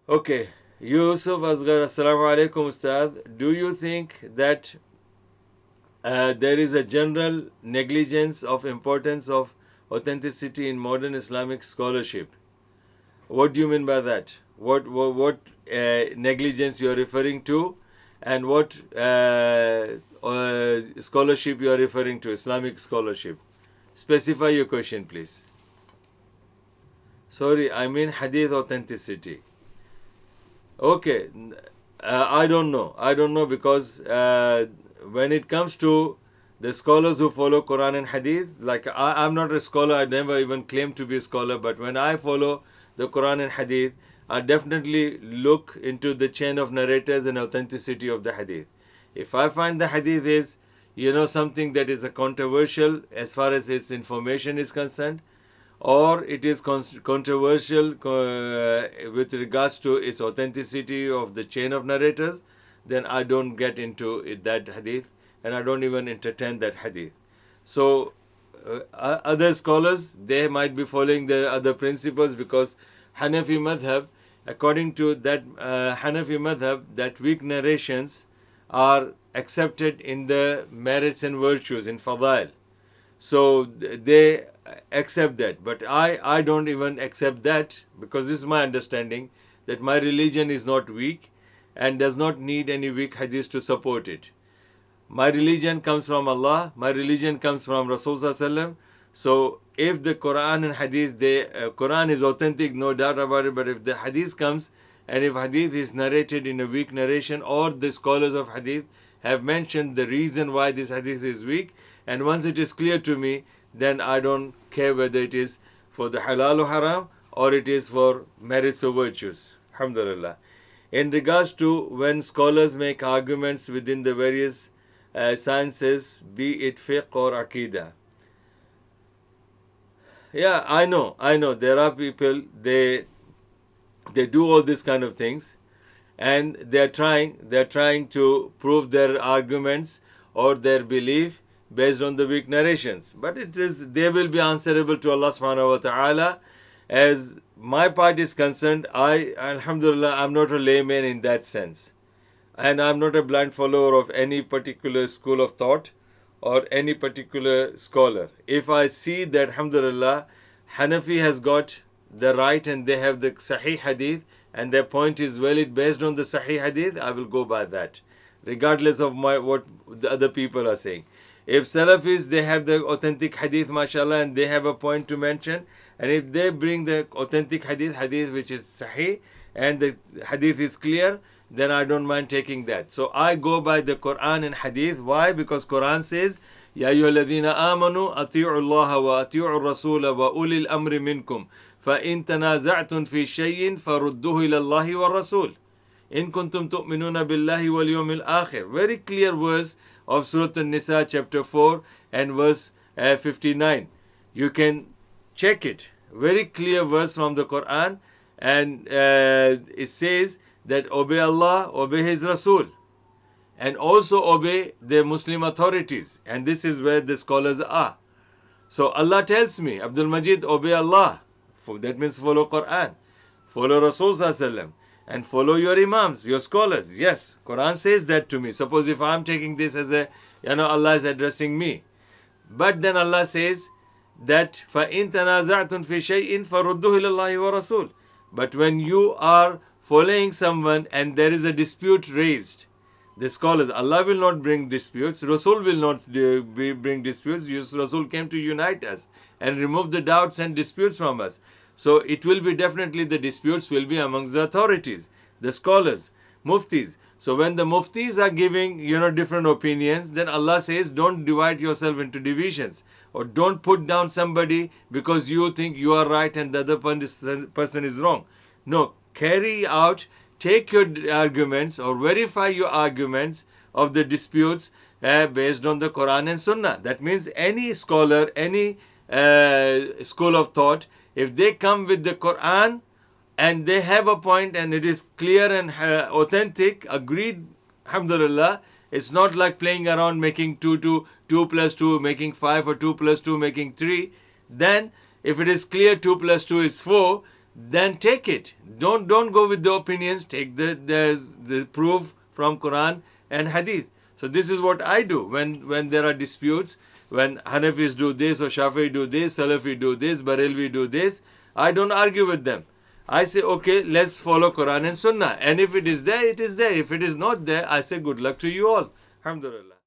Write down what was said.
Okay, Yusuf Asghar, Assalamu alaikum, Ustad. Do you think that there is a general negligence of importance of authenticity in modern Islamic scholarship? What do you mean by that? What negligence you are referring to, and what scholarship you are referring to? Islamic scholarship. Specify your question, please. Sorry, I mean Hadith authenticity. Okay, I don't know. I don't know because when it comes to the scholars who follow Quran and Hadith, like I'm not a scholar, I never even claim to be a scholar, but when I follow the Quran and Hadith, I definitely look into the chain of narrators and authenticity of the Hadith. If I find the Hadith is, something that is a controversial as far as its information is concerned, or it is controversial with regards to its authenticity of the chain of narrators, then I don't get into that hadith and I don't even entertain that hadith. So, other scholars, they might be following the other principles because Hanafi madhab, according to that Hanafi madhab, that weak narrations are accepted in the merits and virtues, in fadail. So they accept that. But I don't even accept that because this is my understanding that my religion is not weak and does not need any weak hadith to support it. My religion comes from Allah. My religion comes from Rasulullah. So if the Quran and Hadith, Quran is authentic, no doubt about it. But if the Hadith comes and if Hadith is narrated in a weak narration, or the scholars of Hadith have mentioned the reason why this Hadith is weak, and once it is clear to me, then I don't care whether it is for the halal or haram or it is for merits or virtues. Alhamdulillah. In regards to when scholars make arguments within the various sciences, be it fiqh or aqidah. Yeah, I know. There are people, they do all these kind of things and they're trying to prove their arguments or their belief based on the weak narrations. But they will be answerable to Allah subhanahu wa ta'ala. As my part is concerned, alhamdulillah, I'm not a layman in that sense. And I'm not a blind follower of any particular school of thought or any particular scholar. If I see that, alhamdulillah, Hanafi has got the right and they have the Sahih Hadith and their point is valid based on the Sahih Hadith, I will go by that, regardless of what the other people are saying. If Salafis, they have the authentic hadith, mashallah, and they have a point to mention, and if they bring the authentic hadith which is sahih, and the hadith is clear, then I don't mind taking that. So I go by the Quran and hadith. Why? Because Quran says, Ya ayyuhalladhina amanu ati'u Allah wa ati'u Rasula wa ulil amri minkum fa in tanaza'tun fi shay'in farudduhu ila Allah wa Rasul in kuntum tu'minuna billahi wal yawmil akhir. Very clear verse of Surah An-Nisa chapter 4 and verse 59. You can check it. Very clear verse from the Quran, and it says that obey Allah, obey His Rasul, and also obey the Muslim authorities. And this is where the scholars are. So Allah tells me, Abdul Majid, obey Allah. That means follow Quran, follow Rasul Sallallahu Alaihi Wasallam, and follow your imams, your scholars. Yes, Quran says that to me. Suppose if I am taking this as Allah is addressing me. But then Allah says that فَإِن تَنَازَعْتُمْ فِي شَيْءٍ فَرُدُّهُ إِلَى اللَّهِ وَرَسُولِ. But when you are following someone and there is a dispute raised, the scholars, Allah will not bring disputes, Rasul will not bring disputes. Rasul came to unite us and remove the doubts and disputes from us. So it will be definitely, the disputes will be amongst the authorities, the scholars, muftis. So when the muftis are giving, different opinions, then Allah says, don't divide yourself into divisions, or don't put down somebody because you think you are right and the other person is wrong. No, carry out, take your arguments or verify your arguments of the disputes based on the Quran and Sunnah. That means any scholar, any school of thought, if they come with the Quran and they have a point and it is clear and authentic, agreed, alhamdulillah, it's not like playing around making 2 plus 2 making 5 or 2 plus 2 making 3. Then if it is clear 2 plus 2 is 4, then take it. Don't go with the opinions. Take the proof from Quran and Hadith. So this is what I do when there are disputes. When Hanafis do this or Shafi'i do this, Salafi do this, Barelvi do this, I don't argue with them. I say, okay, let's follow Quran and Sunnah. And if it is there, it is there. If it is not there, I say good luck to you all. Alhamdulillah.